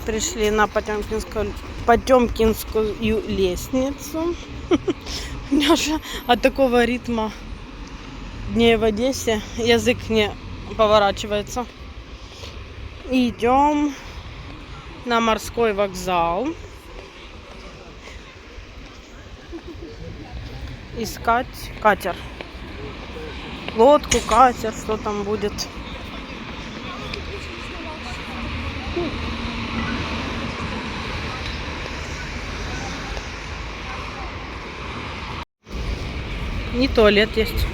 Пришли на Потемкинскую лестницу. У меня уже от такого ритма дней в Одессе язык не поворачивается. Идем на морской вокзал. Искать катер. Лодку, катер, что там будет. И туалет есть.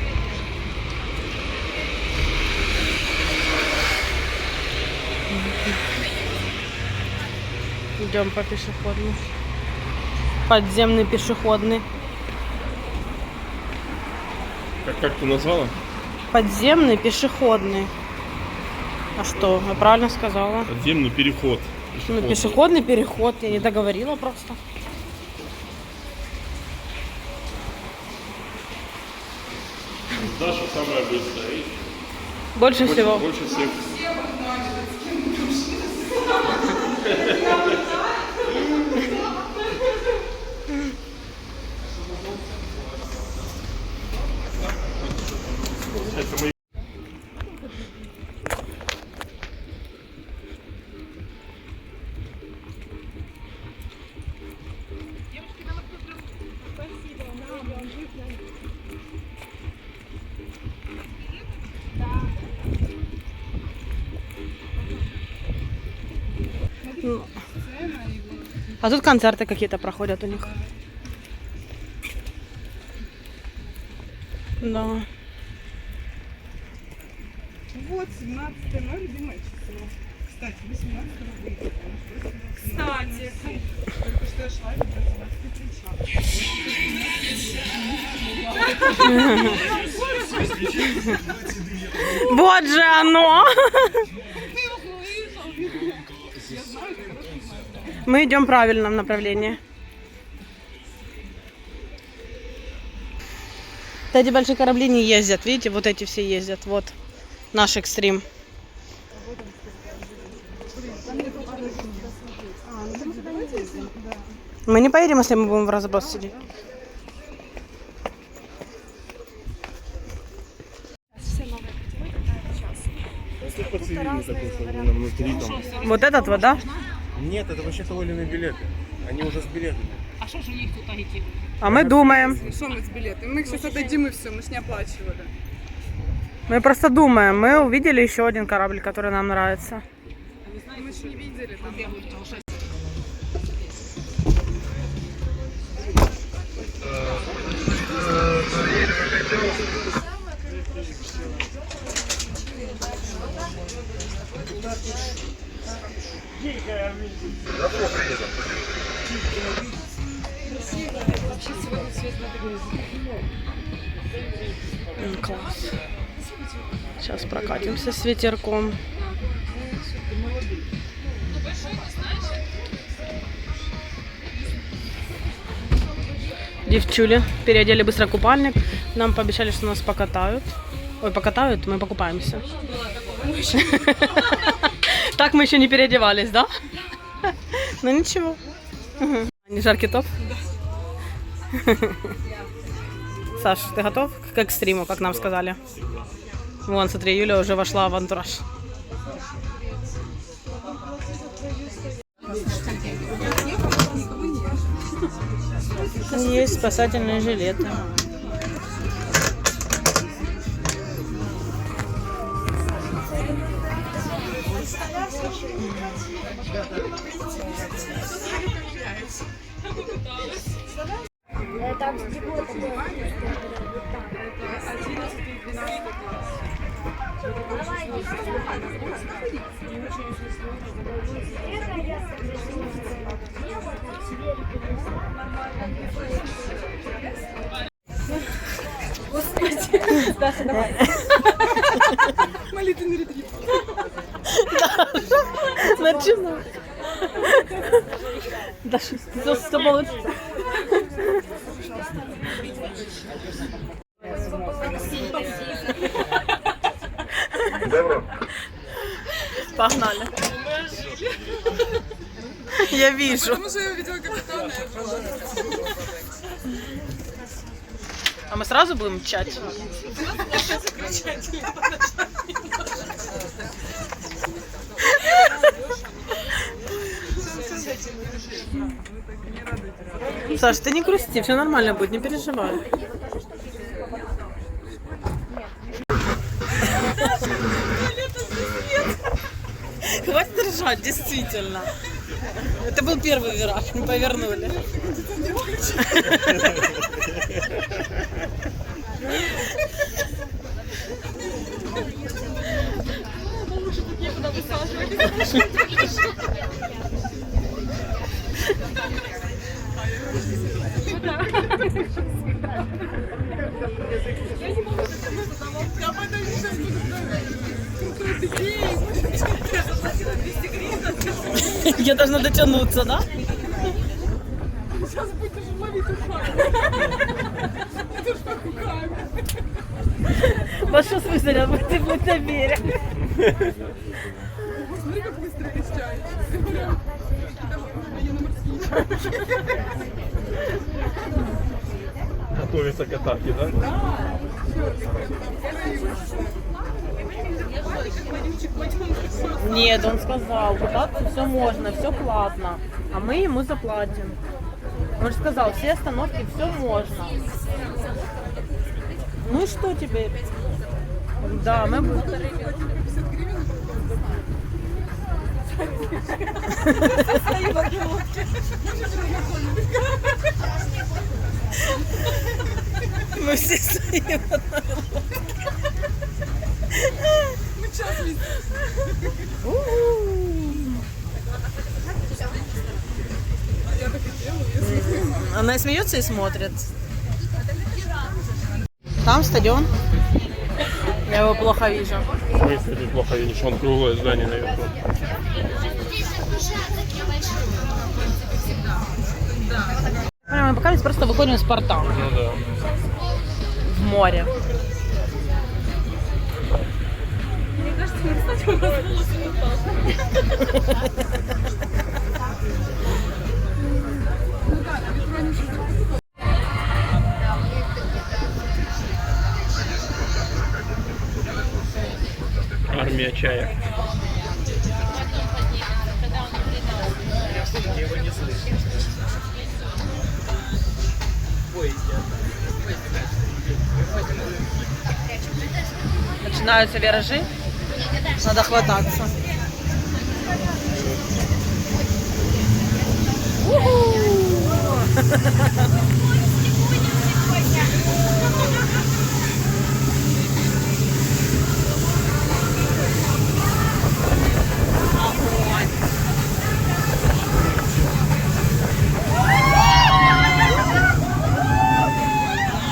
Идем по пешеходной. Подземный пешеходный. Как ты назвала? Подземный пешеходный. А что? Я правильно сказала? Подземный переход. Ну, пешеходный переход. Я не договорила просто. Даша самая быстрая. Больше всего. Больше всех. Это мои. А тут концерты какие-то проходят у них. Да. Вот, 17 мое любимое число. Кстати, 18 выйдет. Кстати. Только что я шла и кричала. Вот же оно! Мы идем в правильном направлении. Эти большие корабли не ездят. Видите, вот эти все ездят. Вот наш экстрим. Мы не поедем, если мы будем в разброс сидеть. Вот этот вот, да? Нет, это вообще Олины билеты. Они уже с билетами. А що ж у них тут агітів? А мы думаем. Что мы с билетами? Мы их сейчас отдадим и все, мы ж не оплачивали. Мы просто думаем. Мы увидели еще один корабль, который нам нравится. Мы еще не видели там. Класс. Сейчас прокатимся с ветерком. Девчули переодели быстро купальник. Нам пообещали, что нас покатают. Ой, покатают, мы покупаемся. Так мы еще не переодевались, да? Ну ничего. Не жаркий топ? Саш, ты готов к экстриму, как нам сказали? Вон, смотри, Юля уже вошла в антураж. Есть спасательные жилеты. Там стекло такое. Господи. Даша, давай. Молитвенный ретрит. Начинай. Даша, все получится. Погнали. Я вижу. Потому что я увидела капитана, я жила. А мы сразу будем мчать? Саш, ты не грусти, все нормально будет, не переживай. Хватит ржать, действительно. Это был первый вираж, мы повернули. Я должна дотянуться, да? Сейчас будешь ловить ушами. Это что руками? Во что смысл, ты будь на берег. Смотри, как быстро вещает. Я на морские. Готовится к атаке, да? Нет, он сказал, кататься все можно, все платно, а мы ему заплатим. Он же сказал, все остановки, все можно. Ну и что теперь? Да, мы будем. Мы все стоим в одной лодке. Мы час вместе. Я так и делаю, если... Она смеется и смотрит. Там стадион. Я его плохо вижу. В смысле, ты плохо видишь, он круглое здание наверху. Мы пока просто выходим с порта Ну да. в море. Мне кажется, не кстати, у нас волосы не Армия чаек. Начинаются виражи. Надо хвататься.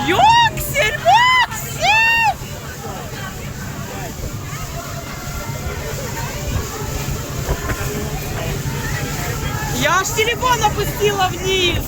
Ёксель, Максим! Я аж телефон опустила вниз.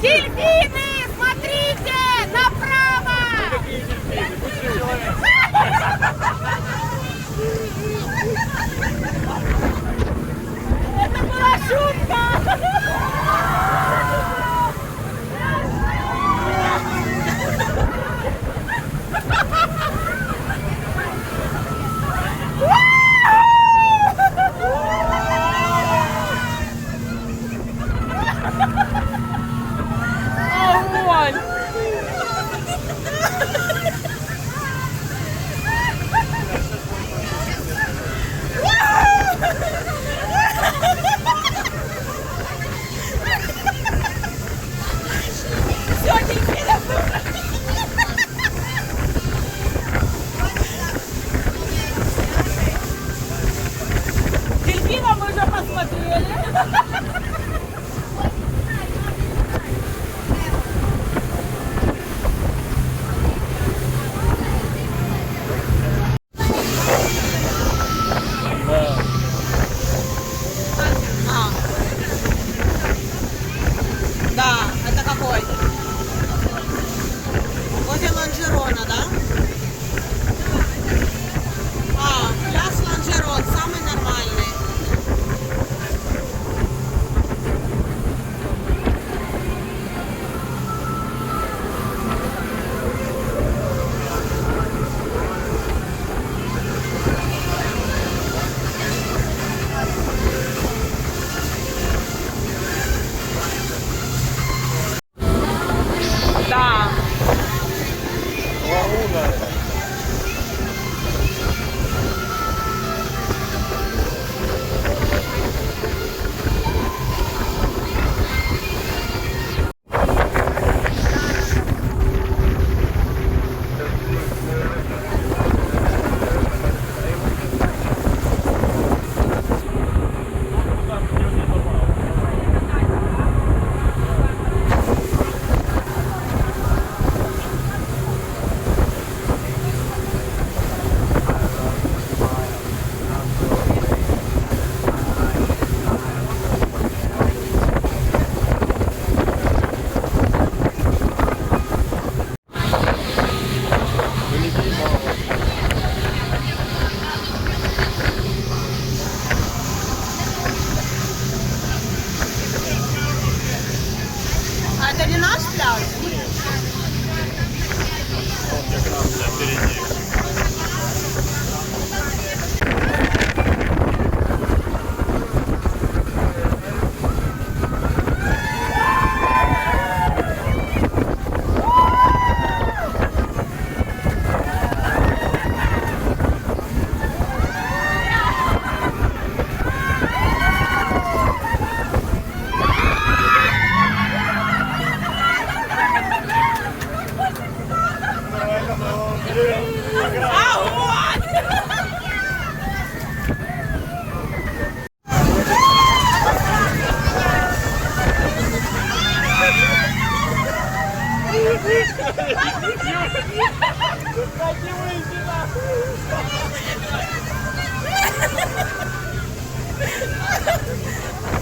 Дельфины, смотрите, направо! Это была шутка! Огонь! Дельфина мы уже посмотрели. Да, это какой? Возле Ланжерона, да? А, пляж Ланжерон, самый нормальный. Да. А это не наш пляж?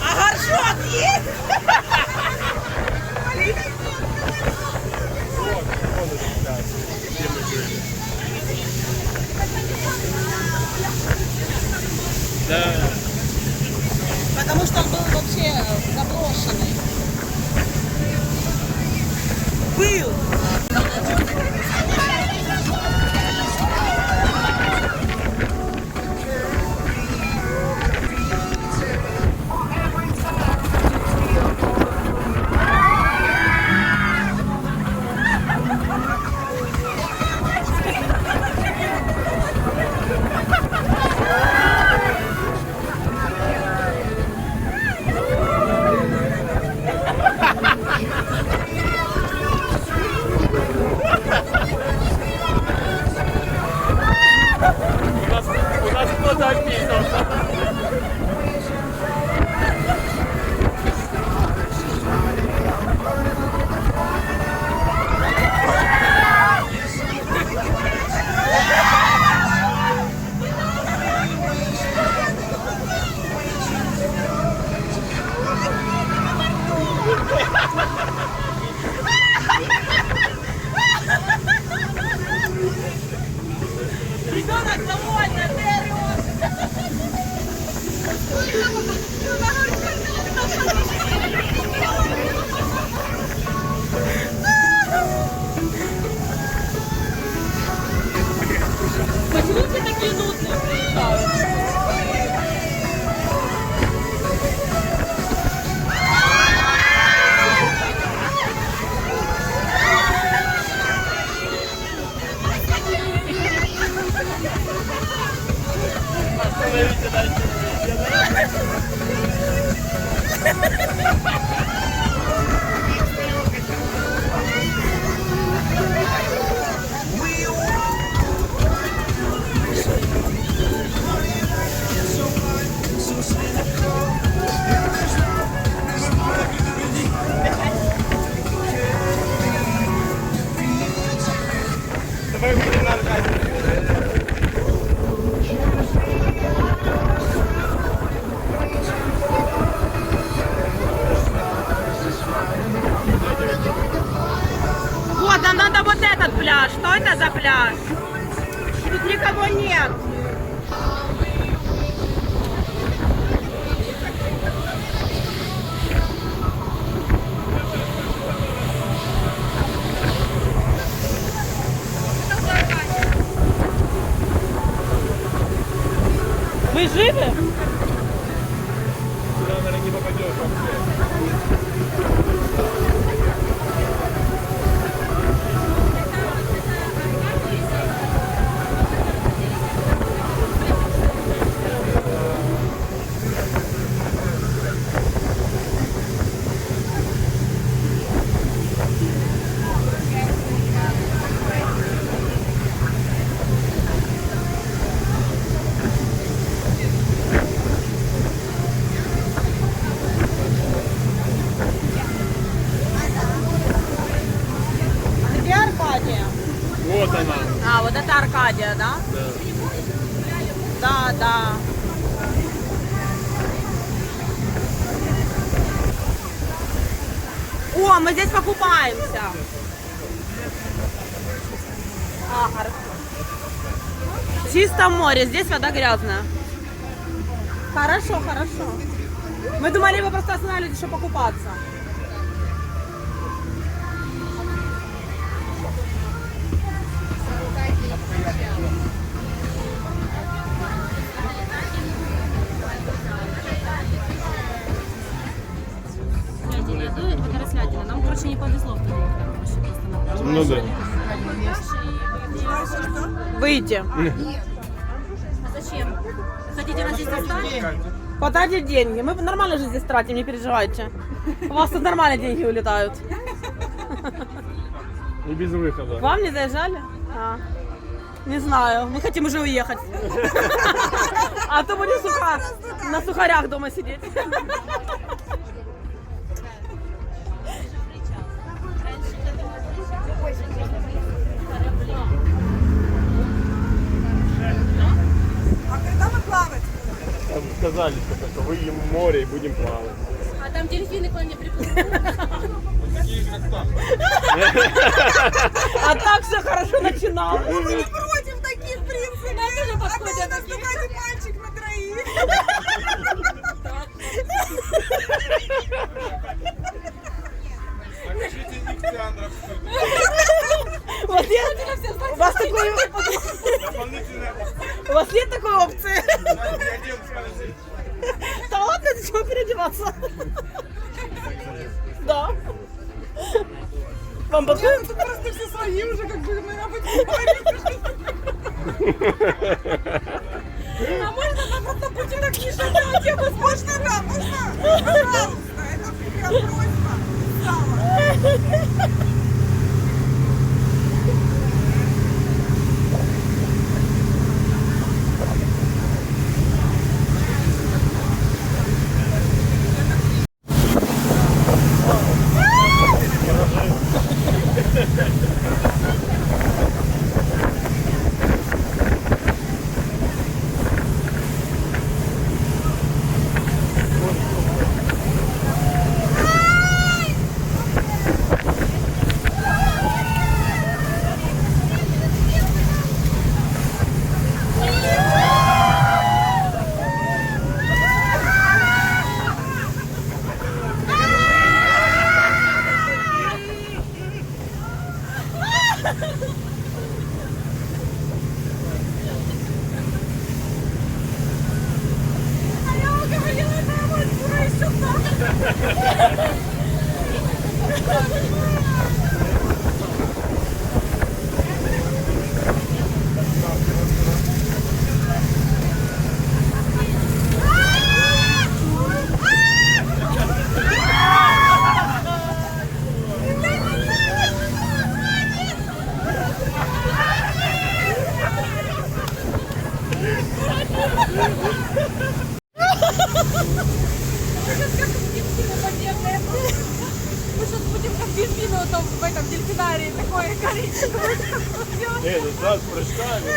А горшок есть? Да. Потому что он был вообще заброшенный. Был! Вот, нам надо вот этот пляж. Что это за пляж? Тут никого нет. Вы живы? Сюда, наверное, не попадешь вообще. Где Аркадия? Вот она. А, вот это Аркадия, да? Да, да. О, мы здесь покупаемся. А, хорошо. Чисто море, здесь вода грязная. Хорошо, хорошо. Мы думали, вы просто останавливаетесь, чтобы покупаться. Нам, короче, не повезло. Ну да. Выйти. Зачем? Хотите нас здесь оставить? Потратить деньги. Мы нормально же здесь тратим, не переживайте. У вас тут нормально деньги улетают. И без выхода. К вам не заезжали? А. Не знаю, мы хотим уже уехать. А то будем на сухарях дома сидеть. А когда мы плавать? Там сказали, что выйдем в море и будем плавать. А там дельфины к вам не приплывут. А так все хорошо начиналось. Не против таких, в принципе. Нам тоже подходят А то у нас такие. Дугати мальчик на троих. Вот у вас нет такой опции? Да ладно, зачем переодеваться? Да. Вам подходит? Тут просто все свои уже, как бы, мы об этом говорим. А можно нам просто будем такие же тему? Можно, да, можно? Пожалуйста, это прям просьба. Сава. сейчас как дельфины подземные. Мы сейчас будем как дельфины вот там в этом дельфинарии такое коричневое. Нет, да, с прыжками.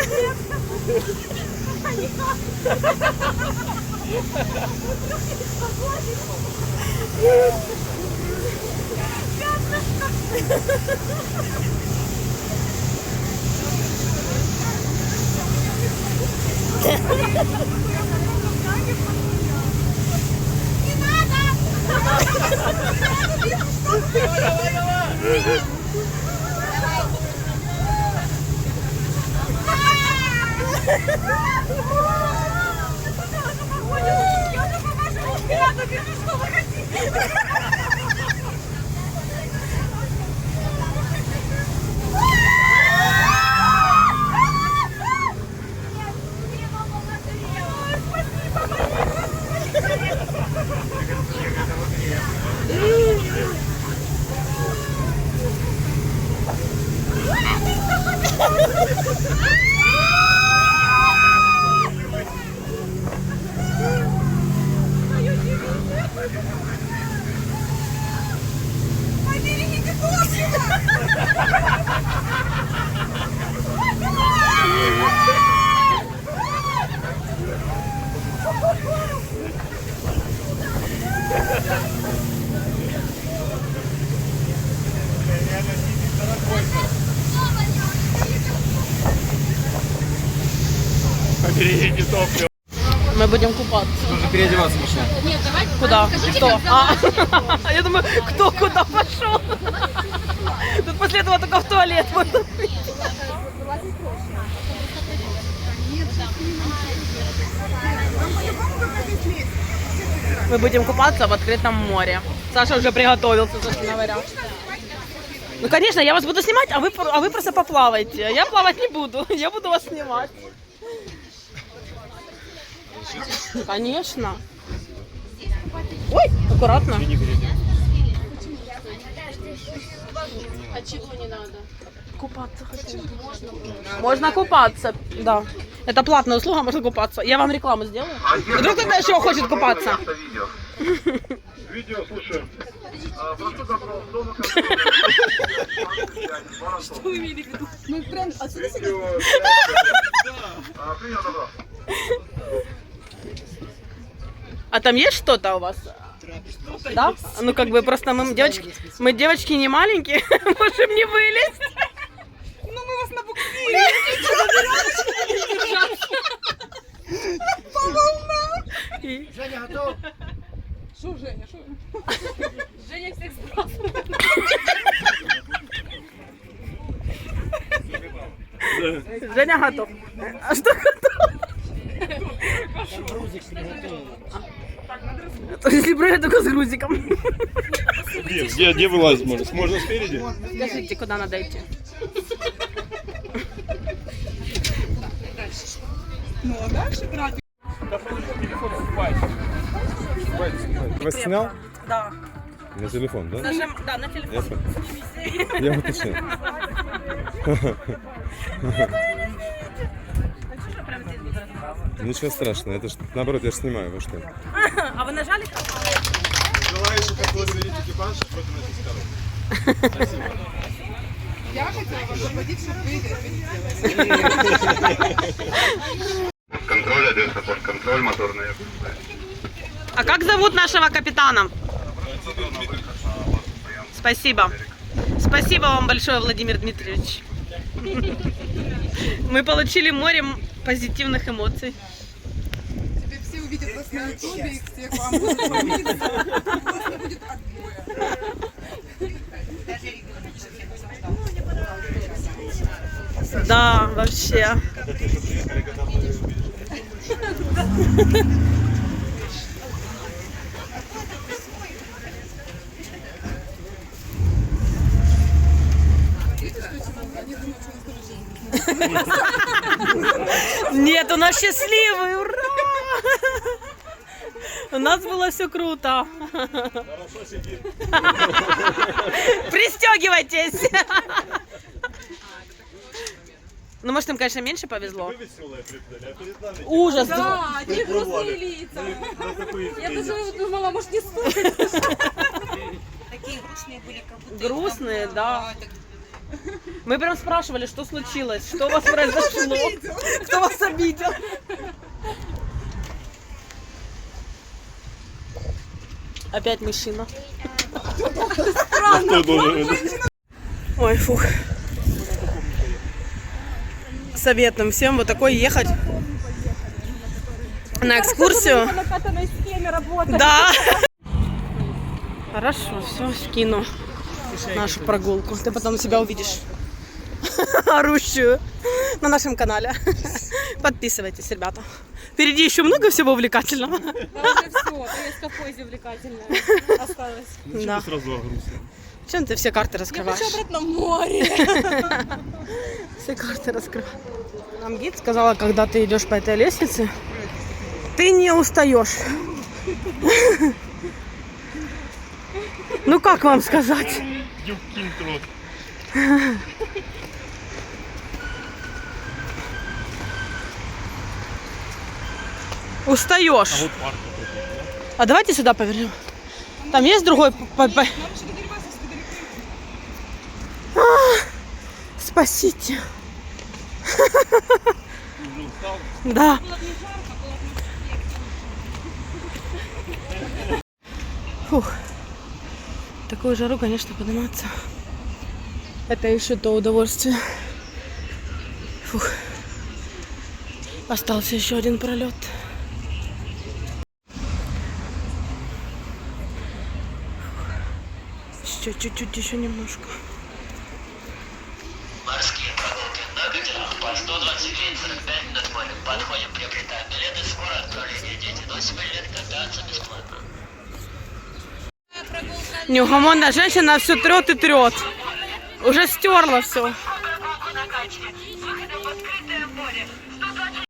Поберегите топливо. Мы будем купаться. Нужно переодеваться, Миша. Нет, давайте. Куда? Скажите, Кто? как А, я думаю, кто куда пошел? Тут после этого только в туалет. Мы будем купаться в открытом море. Саша уже приготовился, собственно говоря. Ну, конечно, я вас буду снимать, а вы просто поплавайте. Я плавать не буду, я буду вас снимать. Конечно. Ой, аккуратно. А чего не надо? Купаться хотим. Можно купаться, да. Это платная услуга, можно купаться. Я вам рекламу сделаю. Вдруг кто-то еще хочет купаться. Видео, слушай. Что вы имели в виду? Мы прям отсюда сидим. А там есть что-то у вас? Да? Ну как бы просто мы девочки не маленькие, можем не вылезть. Ну мы вас на буксире. По волнам. Женя, готов? Что, Женя, что? Женя всех спрашивает. Женя готов. А что готов? То если прыгать только с грузиком. Где вылазить можно? Можно спереди? Скажите, куда надо идти? Ну а дальше, брат. Вас снял? Да. На телефон, да? Да, на телефон. Я уточнил. Ничего страшного, это ж наоборот, я же снимаю, вы что? А вы нажали? Желающих освободить экипаж, вот на этой стороне. Я хотела вас заплатить, чтобы вы это сделали. Контроль, адреса постконтроль, моторная. А как зовут нашего капитана? Спасибо. Спасибо вам большое, Владимир Дмитриевич. Мы получили море позитивных эмоций. Теперь все увидят вас на ютубе, и всех вам будут помниться. У вас не будет отбоя. Да, вообще. Нет, у нас счастливый, ура! У нас было все круто. Пристегивайтесь. Ну, может, им, конечно, меньше повезло. Вы веселые прыгнули, а перед нами Ужас. Да, они грустные Пробовали. лица. на такой Я измене. даже думала, может, не слушать. Такие грустные были, как будто... Грустные, да. Мы прям спрашивали, что случилось, что у вас произошло, кто вас обидел. Опять мужчина. Кто должен? Ой, фух. Советуем всем вот такой ехать на экскурсию. По накатанной схеме работать. Да. Хорошо, все, скину нашу прогулку. Ты потом себя увидишь орущую на нашем канале. Подписывайтесь, ребята. Впереди еще много всего увлекательного. Да, уже все. Поездка в поезде увлекательная осталась. Да. Сразу о грустном. Чем ты все карты Я раскрываешь? хочу обратно в море. Все карты раскрываешь. Нам гид сказала, когда ты идешь по этой лестнице, ты не устаешь. Ну как вам сказать? Юбкин трот. Устаешь. Вот парк. А давайте сюда повернем. Там есть другой... Спасите. Да. Фух. Такую жару, конечно, подниматься. Это еще то удовольствие. Фух. Остался еще один пролет. Еще чуть-чуть, еще немножко. Морские прогулки на катерах по 120 гривен 45 минут моря. Подходим, приобретаем билеты, скоро отправление. Дети до 7 лет кататься бесплатно. Неугомонная женщина все трет и трет. Уже стерла все.